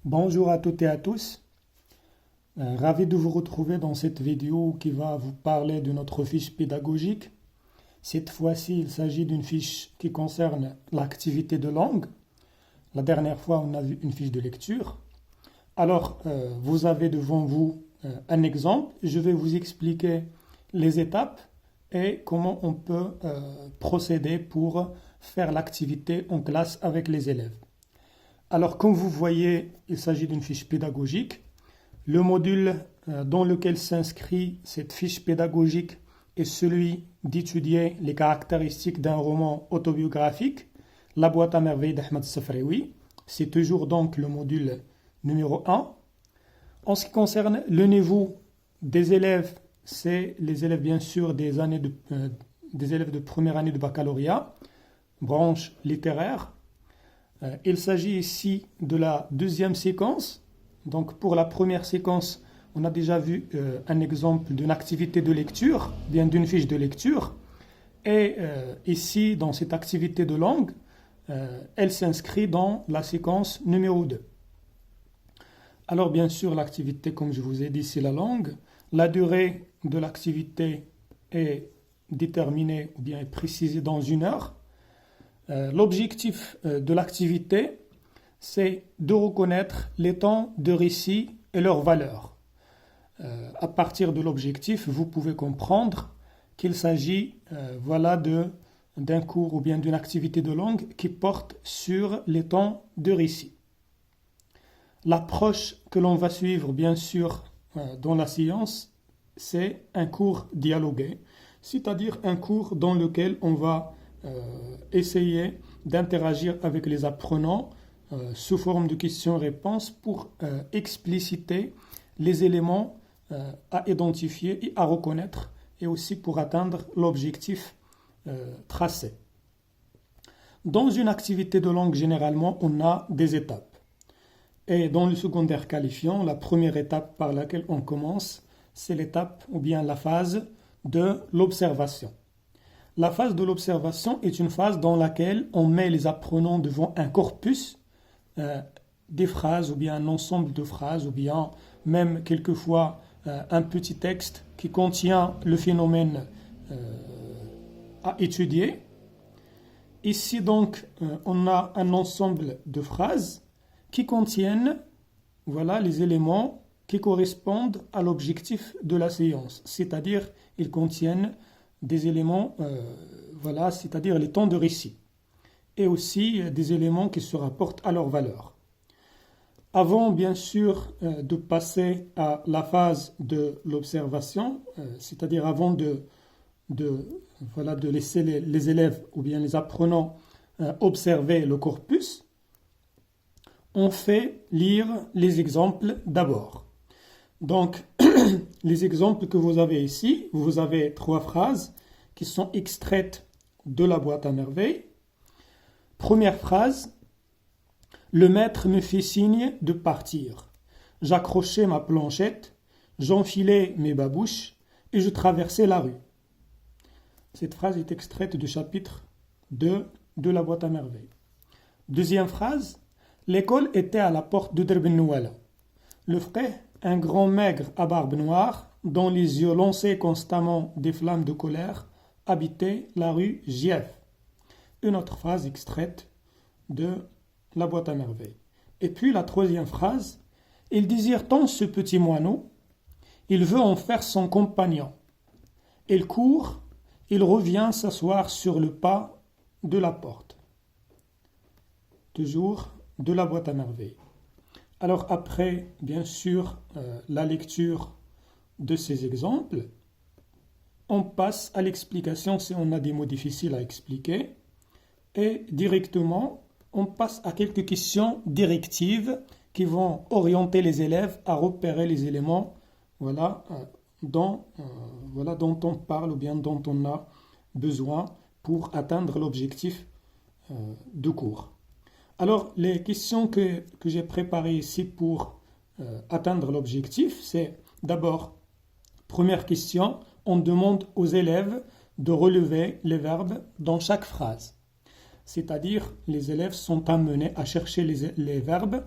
Bonjour à toutes et à tous. Ravi de vous retrouver dans cette vidéo qui va vous parler de notre fiche pédagogique. Cette fois-ci, il s'agit d'une fiche qui concerne l'activité de langue. La dernière fois, on a vu une fiche de lecture. Alors, vous avez devant vous un exemple. Je vais vous expliquer les étapes et comment on peut procéder pour faire l'activité en classe avec les élèves. Alors, comme vous voyez, il s'agit d'une fiche pédagogique. Le module dans lequel s'inscrit cette fiche pédagogique est celui d'étudier les caractéristiques d'un roman autobiographique, La boîte à merveilles d'Ahmed Safraoui. C'est toujours donc le module numéro 1. En ce qui concerne le niveau des élèves, c'est les élèves bien sûr des élèves de première année de baccalauréat, branche littéraire. Il s'agit ici de la deuxième séquence. Donc pour la première séquence, on a déjà vu un exemple d'une activité de lecture, bien d'une fiche de lecture. Et ici, dans cette activité de langue, elle s'inscrit dans la séquence numéro 2. Alors bien sûr, l'activité, comme je vous ai dit, c'est la langue. La durée de l'activité est déterminée ou bien est précisée dans 1 heure. L'objectif de l'activité, c'est de reconnaître les temps de récit et leurs valeurs. À partir de l'objectif, vous pouvez comprendre qu'il s'agit d'un cours ou bien d'une activité de langue qui porte sur les temps de récit. L'approche que l'on va suivre, bien sûr, dans la science, c'est un cours dialogué, c'est-à-dire un cours dans lequel on va essayer d'interagir avec les apprenants sous forme de questions-réponses pour expliciter les éléments à identifier et à reconnaître et aussi pour atteindre l'objectif tracé. Dans une activité de langue, généralement, on a des étapes. Et dans le secondaire qualifiant, la première étape par laquelle on commence, c'est l'étape ou bien la phase de l'observation. La phase de l'observation est une phase dans laquelle on met les apprenants devant un corpus, des phrases ou bien un ensemble de phrases ou bien même quelquefois un petit texte qui contient le phénomène à étudier. Ici donc on a un ensemble de phrases qui contiennent les éléments qui correspondent à l'objectif de la séance, c'est-à-dire ils contiennent des éléments, c'est-à-dire les temps de récit, et aussi des éléments qui se rapportent à leur valeur. Avant, bien sûr, de passer à la phase de l'observation, c'est-à-dire avant de laisser les élèves ou bien les apprenants observer le corpus, on fait lire les exemples d'abord. Donc, les exemples que vous avez ici, vous avez 3 phrases qui sont extraites de la boîte à merveilles. Première phrase, le maître me fit signe de partir. J'accrochai ma planchette, j'enfilai mes babouches et je traversai la rue. Cette phrase est extraite du chapitre 2 de la boîte à merveilles. Deuxième phrase, l'école était à la porte de Derb Nouala. Le frère, un grand maigre à barbe noire, dont les yeux lançaient constamment des flammes de colère, habitait la rue Gief. Une autre phrase extraite de la boîte à merveilles. Et puis la troisième phrase, il désire tant ce petit moineau, il veut en faire son compagnon. Il court, il revient s'asseoir sur le pas de la porte. Toujours de la boîte à merveilles. Alors après, bien sûr, la lecture de ces exemples, on passe à l'explication si on a des mots difficiles à expliquer et directement, on passe à quelques questions directives qui vont orienter les élèves à repérer les éléments dont on parle ou bien dont on a besoin pour atteindre l'objectif de cours. Alors, les questions que j'ai préparées ici pour atteindre l'objectif, c'est d'abord, première question, on demande aux élèves de relever les verbes dans chaque phrase. c'est-à-dire les élèves sont amenés à chercher les verbes,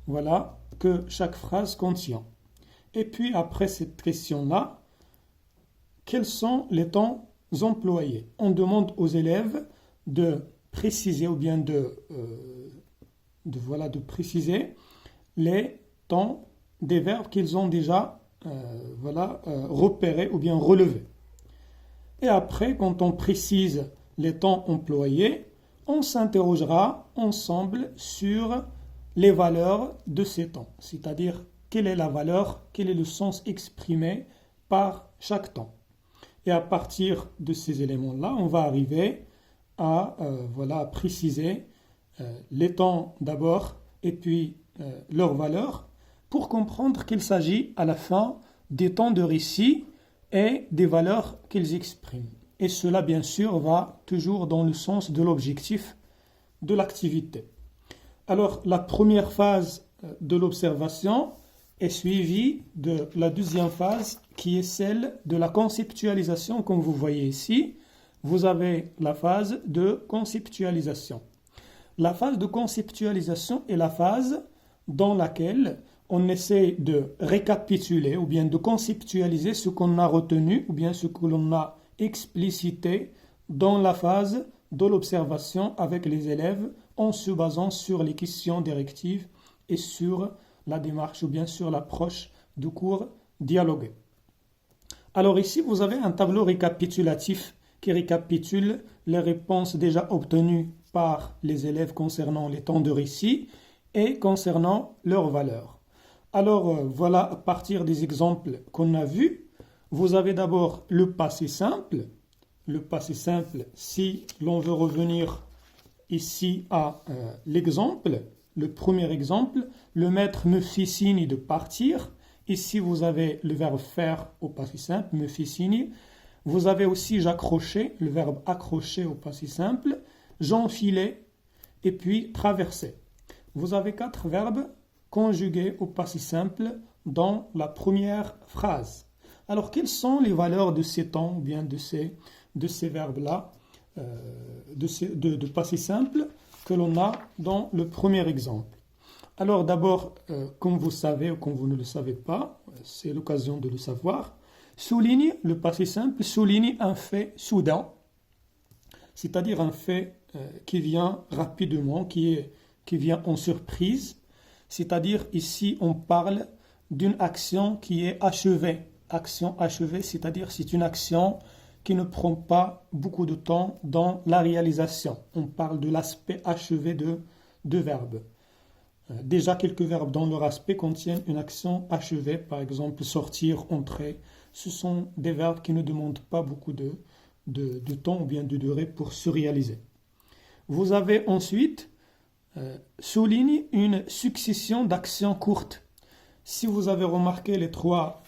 voilà, que chaque phrase contient. Et puis après cette question-là, quels sont les temps employés? On demande aux élèves de préciser ou bien de préciser les temps des verbes qu'ils ont déjà repérés ou bien relevés. Et après, quand on précise les temps employés, on s'interrogera ensemble sur les valeurs de ces temps, c'est-à-dire quelle est la valeur, quel est le sens exprimé par chaque temps. Et à partir de ces éléments-là, on va arriver à préciser les temps d'abord et puis leurs valeurs pour comprendre qu'il s'agit à la fin des temps de récit et des valeurs qu'ils expriment. Et cela, bien sûr, va toujours dans le sens de l'objectif de l'activité. Alors, la première phase de l'observation est suivie de la deuxième phase qui est celle de la conceptualisation. Comme vous voyez ici, vous avez la phase de conceptualisation. La phase de conceptualisation est la phase dans laquelle on essaie de récapituler ou bien de conceptualiser ce qu'on a retenu ou bien ce que l'on a explicité dans la phase de l'observation avec les élèves en se basant sur les questions directives et sur la démarche ou bien sur l'approche du cours dialogué. Alors ici, vous avez un tableau récapitulatif qui récapitule les réponses déjà obtenues par les élèves concernant les temps de récit et concernant leurs valeurs. Alors voilà, à partir des exemples qu'on a vus, vous avez d'abord le passé simple. Le passé simple, si l'on veut revenir ici à l'exemple, le premier exemple, le maître me fit signe de partir. Ici, vous avez le verbe faire au passé simple, me fit signe. Vous avez aussi j'accrochais, le verbe accrocher au passé simple, j'enfilais et puis traverser. Vous avez 4 verbes conjugués au passé simple dans la première phrase. Alors, quelles sont les valeurs de ces temps ou bien de ces verbes-là, de passé simple que l'on a dans le premier exemple? Alors d'abord, comme vous savez ou comme vous ne le savez pas, c'est l'occasion de le savoir, souligne, le passé simple, souligne un fait soudain, c'est-à-dire un fait qui vient rapidement, qui vient en surprise, c'est-à-dire ici on parle d'une action qui est achevée. Action achevée, c'est-à-dire c'est une action qui ne prend pas beaucoup de temps dans la réalisation. On parle de l'aspect achevé de verbes. Déjà, quelques verbes dans leur aspect contiennent une action achevée, par exemple sortir, entrer. Ce sont des verbes qui ne demandent pas beaucoup de temps ou bien de durée pour se réaliser. Vous avez ensuite souligne une succession d'actions courtes. Si vous avez remarqué les trois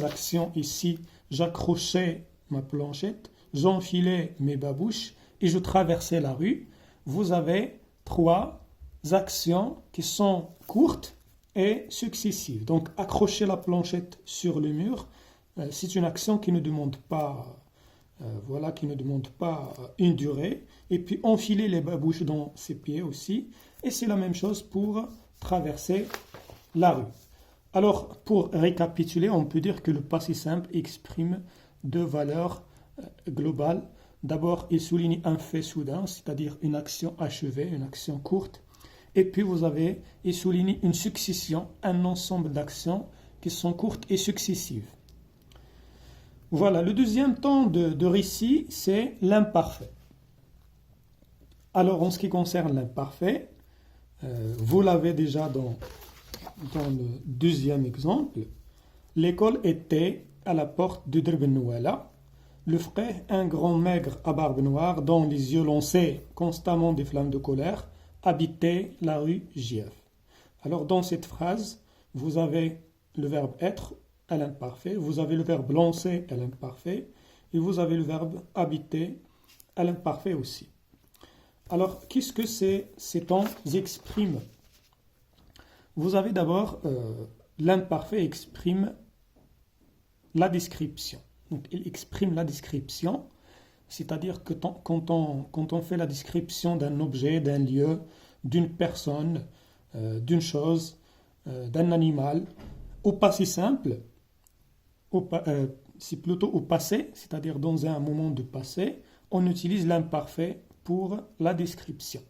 actions ici, j'accrochais ma planchette, j'enfilais mes babouches et je traversais la rue, vous avez 3 actions qui sont courtes et successives. Donc accrocher la planchette sur le mur, c'est une action qui ne demande pas une durée. Et puis enfiler les babouches dans ses pieds aussi. Et c'est la même chose pour traverser la rue. Alors, pour récapituler, on peut dire que le passé simple exprime 2 valeurs globales. D'abord, il souligne un fait soudain, c'est-à-dire une action achevée, une action courte. Et puis, il souligne une succession, un ensemble d'actions qui sont courtes et successives. Voilà, le deuxième temps de récit, c'est l'imparfait. Alors, en ce qui concerne l'imparfait, vous l'avez déjà dans le deuxième exemple. L'école était à la porte de Drb Nouala. Le frère, un grand maigre à barbe noire, dont les yeux lançaient constamment des flammes de colère, habitait la rue Gief. Alors, dans cette phrase, vous avez le verbe être à l'imparfait, vous avez le verbe lancer à l'imparfait, et vous avez le verbe habiter à l'imparfait aussi. Alors, qu'est-ce que ces temps expriment? Vous avez d'abord l'imparfait exprime la description. Donc, il exprime la description c'est-à-dire que quand on fait la description d'un objet, d'un lieu, d'une personne, d'une chose, d'un animal, au passé simple, c'est plutôt au passé, c'est-à-dire dans un moment de passé, on utilise l'imparfait pour la description.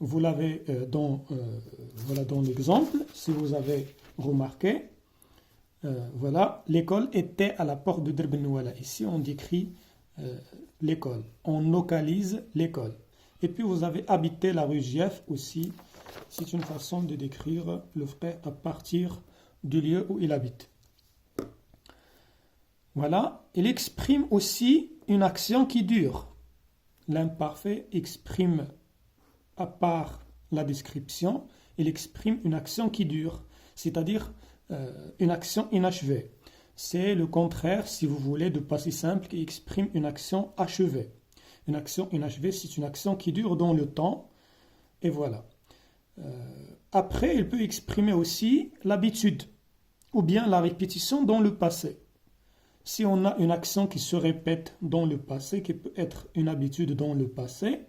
Vous l'avez voilà dans l'exemple, si vous avez remarqué, voilà, l'école était à la porte de Derbenouala. Ici, on décrit l'école, on localise l'école. Et puis, vous avez habité la rue Gief aussi. C'est une façon de décrire le frère à partir du lieu où il habite. Voilà, il exprime aussi une action qui dure. L'imparfait exprime, à part la description, il exprime une action qui dure, c'est-à-dire une action inachevée. C'est le contraire, si vous voulez, de passé simple qui exprime une action achevée. Une action inachevée, c'est une action qui dure dans le temps, et voilà. Après, il peut exprimer aussi l'habitude, ou bien la répétition dans le passé. Si on a une action qui se répète dans le passé, qui peut être une habitude dans le passé,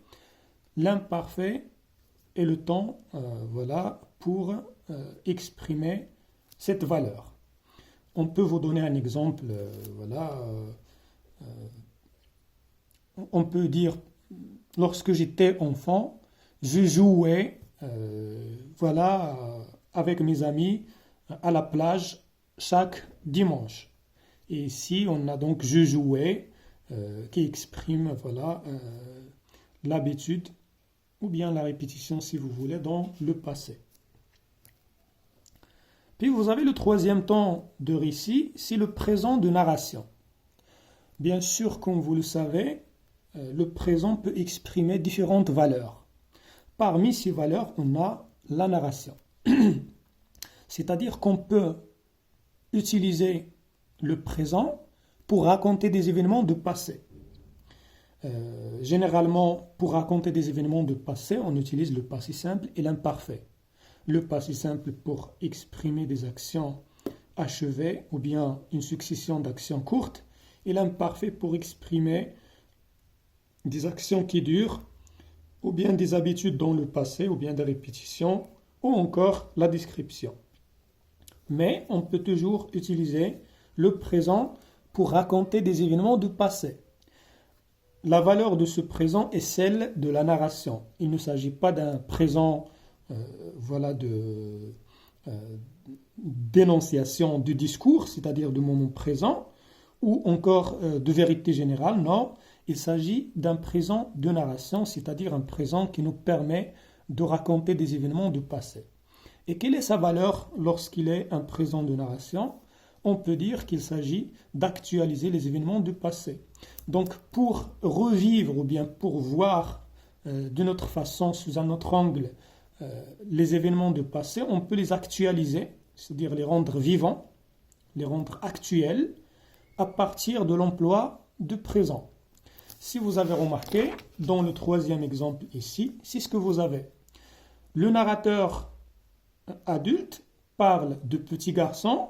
l'imparfait est le temps voilà, pour exprimer cette valeur. On peut vous donner un exemple. Voilà, on peut dire, lorsque j'étais enfant, je jouais voilà, avec mes amis à la plage chaque dimanche. Et ici, on a donc je jouais qui exprime voilà, l'habitude ou bien la répétition, si vous voulez, dans le passé. Puis vous avez le troisième temps de récit, c'est le présent de narration. Bien sûr, comme vous le savez, le présent peut exprimer différentes valeurs. Parmi ces valeurs, on a la narration. C'est-à-dire qu'on peut utiliser le présent pour raconter des événements de passé. Généralement, pour raconter des événements de passé, on utilise le passé simple et l'imparfait. Le passé simple pour exprimer des actions achevées ou bien une succession d'actions courtes, et l'imparfait pour exprimer des actions qui durent ou bien des habitudes dans le passé ou bien des répétitions ou encore la description. Mais on peut toujours utiliser le présent pour raconter des événements du passé. La valeur de ce présent est celle de la narration. Il ne s'agit pas d'un présent voilà, d'énonciation du discours, c'est-à-dire du moment présent, ou encore de vérité générale. Non, il s'agit d'un présent de narration, c'est-à-dire un présent qui nous permet de raconter des événements du passé. Et quelle est sa valeur lorsqu'il est un présent de narration ? On peut dire qu'il s'agit d'actualiser les événements du passé. Donc pour revivre ou bien pour voir d'une autre façon, sous un autre angle, les événements du passé, on peut les actualiser, c'est-à-dire les rendre vivants, les rendre actuels, à partir de l'emploi du présent. Si vous avez remarqué, dans le troisième exemple ici, c'est ce que vous avez. Le narrateur adulte parle de petits garçons,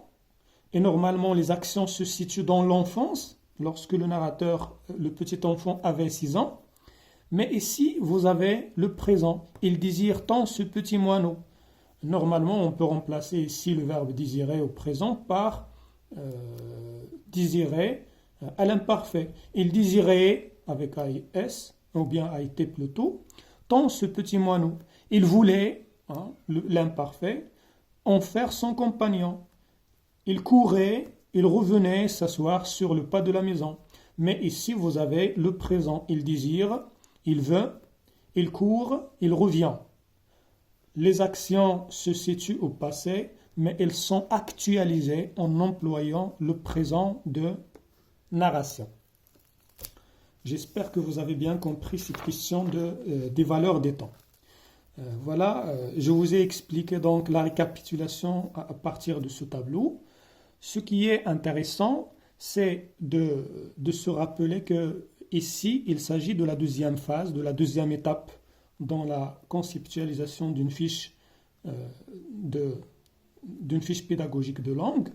et normalement les actions se situent dans l'enfance, lorsque le narrateur, le petit enfant, avait 6 ans. Mais ici, vous avez le présent. Il désire tant ce petit moineau. Normalement, on peut remplacer ici le verbe désirer au présent par désirer à l'imparfait. Il désirait avec AIS, ou bien AIT plutôt, tant ce petit moineau. Il voulait, l'imparfait, en faire son compagnon. Il courait, il revenait s'asseoir sur le pas de la maison. Mais ici, vous avez le présent. Il désire, il veut, il court, il revient. Les actions se situent au passé, mais elles sont actualisées en employant le présent de narration. J'espère que vous avez bien compris cette question des valeurs des temps. Voilà, je vous ai expliqué donc la récapitulation à partir de ce tableau. Ce qui est intéressant, c'est de se rappeler que ici, il s'agit de la deuxième phase, de la deuxième étape dans la conceptualisation d'une fiche pédagogique de langue.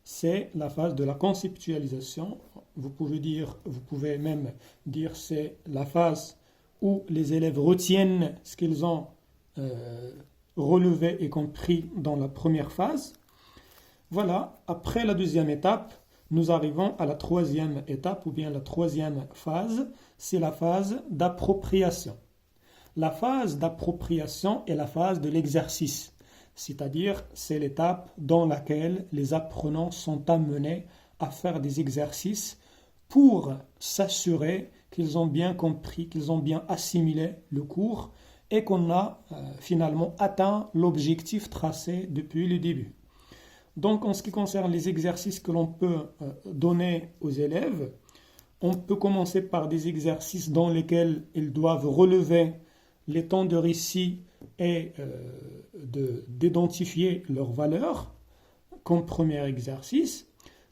C'est la phase de la conceptualisation. vous pouvez même dire c'est la phase où les élèves retiennent ce qu'ils ont relevé et compris dans la première phase. Voilà, après la deuxième étape, nous arrivons à la troisième étape ou bien la troisième phase, c'est la phase d'appropriation. La phase d'appropriation est la phase de l'exercice, c'est-à-dire c'est l'étape dans laquelle les apprenants sont amenés à faire des exercices pour s'assurer qu'ils ont bien compris, qu'ils ont bien assimilé le cours et qu'on a finalement atteint l'objectif tracé depuis le début. Donc en ce qui concerne les exercices que l'on peut donner aux élèves, on peut commencer par des exercices dans lesquels ils doivent relever les temps de récit et d'identifier leurs valeurs comme premier exercice.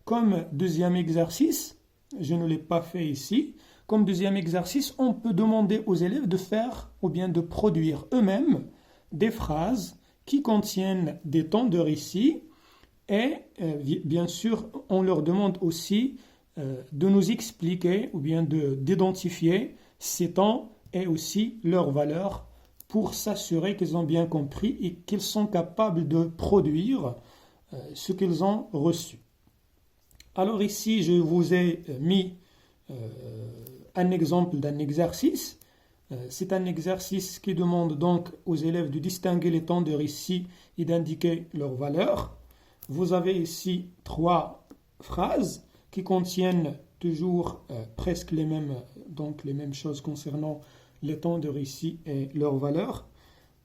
Comme deuxième exercice, je ne l'ai pas fait ici, comme deuxième exercice, on peut demander aux élèves de faire ou bien de produire eux-mêmes des phrases qui contiennent des temps de récit et bien sûr, on leur demande aussi de nous expliquer ou bien d'identifier ces temps et aussi leurs valeurs pour s'assurer qu'ils ont bien compris et qu'ils sont capables de produire ce qu'ils ont reçu. Alors ici, je vous ai mis un exemple d'un exercice. C'est un exercice qui demande donc aux élèves de distinguer les temps de récit et d'indiquer leurs valeurs. Vous avez ici 3 phrases qui contiennent toujours presque les mêmes choses concernant les temps de récit et leurs valeurs.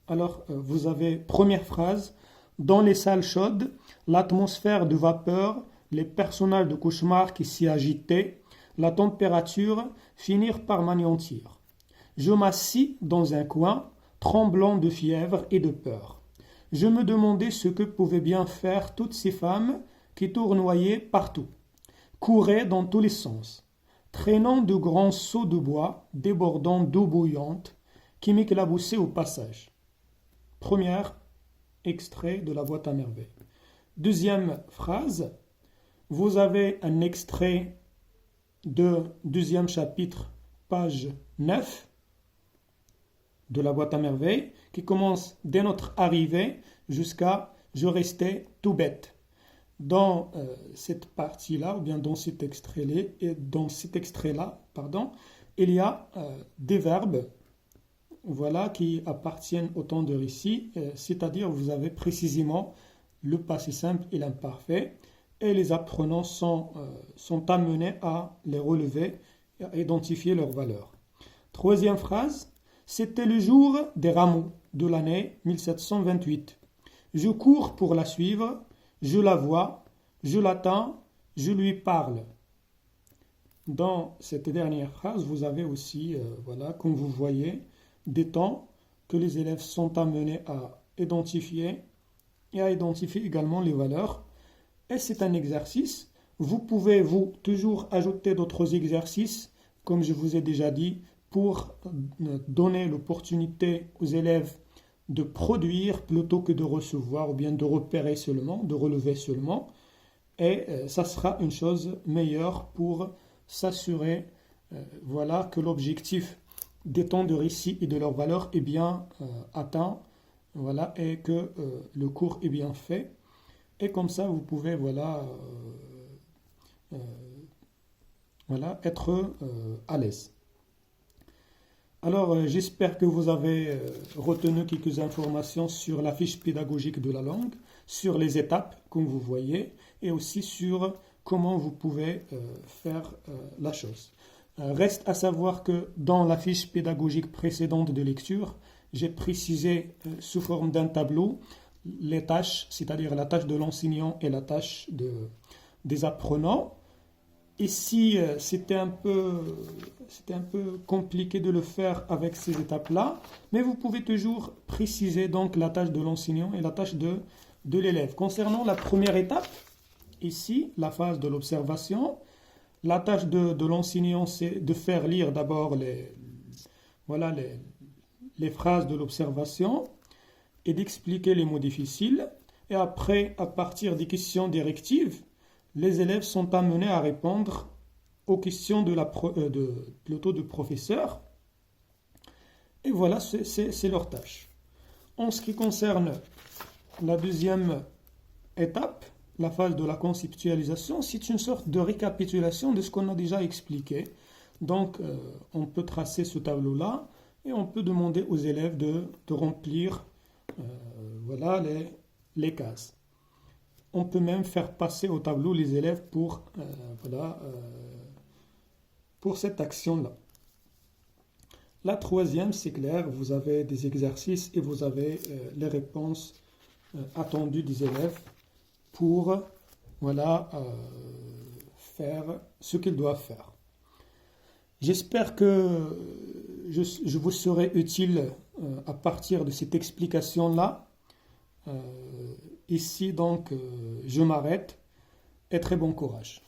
Alors, vous avez première phrase. Dans les salles chaudes, l'atmosphère de vapeur, les personnages de cauchemar qui s'y agitaient, la température finirent par m'anéantir. Je m'assis dans un coin, tremblant de fièvre et de peur. Je me demandais ce que pouvaient bien faire toutes ces femmes qui tournoyaient partout, couraient dans tous les sens, traînant de grands seaux de bois débordant d'eau bouillante qui m'éclaboussaient au passage. Premier extrait de la boîte à merveilles. Deuxième phrase, vous avez un extrait de deuxième chapitre, page 9 de la boîte à merveilles, qui commence dès notre arrivée jusqu'à « Je restais tout bête ». Dans cette partie-là, ou bien dans cet extrait-là, il y a des verbes qui appartiennent au temps de récit, c'est-à-dire vous avez précisément le passé simple et l'imparfait, et les apprenants sont amenés à les relever et à identifier leurs valeurs. Troisième phrase, c'était le jour des rameaux de l'année 1728. Je cours pour la suivre, je la vois, je l'attends, je lui parle. Dans cette dernière phrase, vous avez aussi, comme vous voyez, des temps que les élèves sont amenés à identifier et à identifier également les valeurs. Et c'est un exercice. Vous pouvez toujours ajouter d'autres exercices, comme je vous ai déjà dit, pour donner l'opportunité aux élèves de produire plutôt que de recevoir ou bien de repérer seulement, de relever seulement. Et ça sera une chose meilleure pour s'assurer que l'objectif des temps de récit et de leur valeur est bien atteint, et que le cours est bien fait. Et comme ça, vous pouvez être à l'aise. Alors, j'espère que vous avez retenu quelques informations sur la fiche pédagogique de la langue, sur les étapes, comme vous voyez, et aussi sur comment vous pouvez faire la chose. Reste à savoir que dans la fiche pédagogique précédente de lecture, j'ai précisé sous forme d'un tableau les tâches, c'est-à-dire la tâche de l'enseignant et la tâche des apprenants. Ici, c'était un peu compliqué de le faire avec ces étapes-là, mais vous pouvez toujours préciser donc la tâche de l'enseignant et la tâche de l'élève. Concernant la première étape, ici, la phase de l'observation, la tâche de l'enseignant, c'est de faire lire d'abord les phrases de l'observation et d'expliquer les mots difficiles. Et après, à partir des questions directives, les élèves sont amenés à répondre aux questions plutôt de professeur. Et voilà, c'est leur tâche. En ce qui concerne la deuxième étape, la phase de la conceptualisation, c'est une sorte de récapitulation de ce qu'on a déjà expliqué. Donc, on peut tracer ce tableau-là et on peut demander aux élèves de remplir voilà, les cases. On peut même faire passer au tableau les élèves pour cette action-là. La troisième, c'est clair, vous avez des exercices et vous avez les réponses attendues des élèves pour faire ce qu'ils doivent faire. J'espère que je vous serai utile à partir de cette explication-là. Ici, donc, je m'arrête et très bon courage.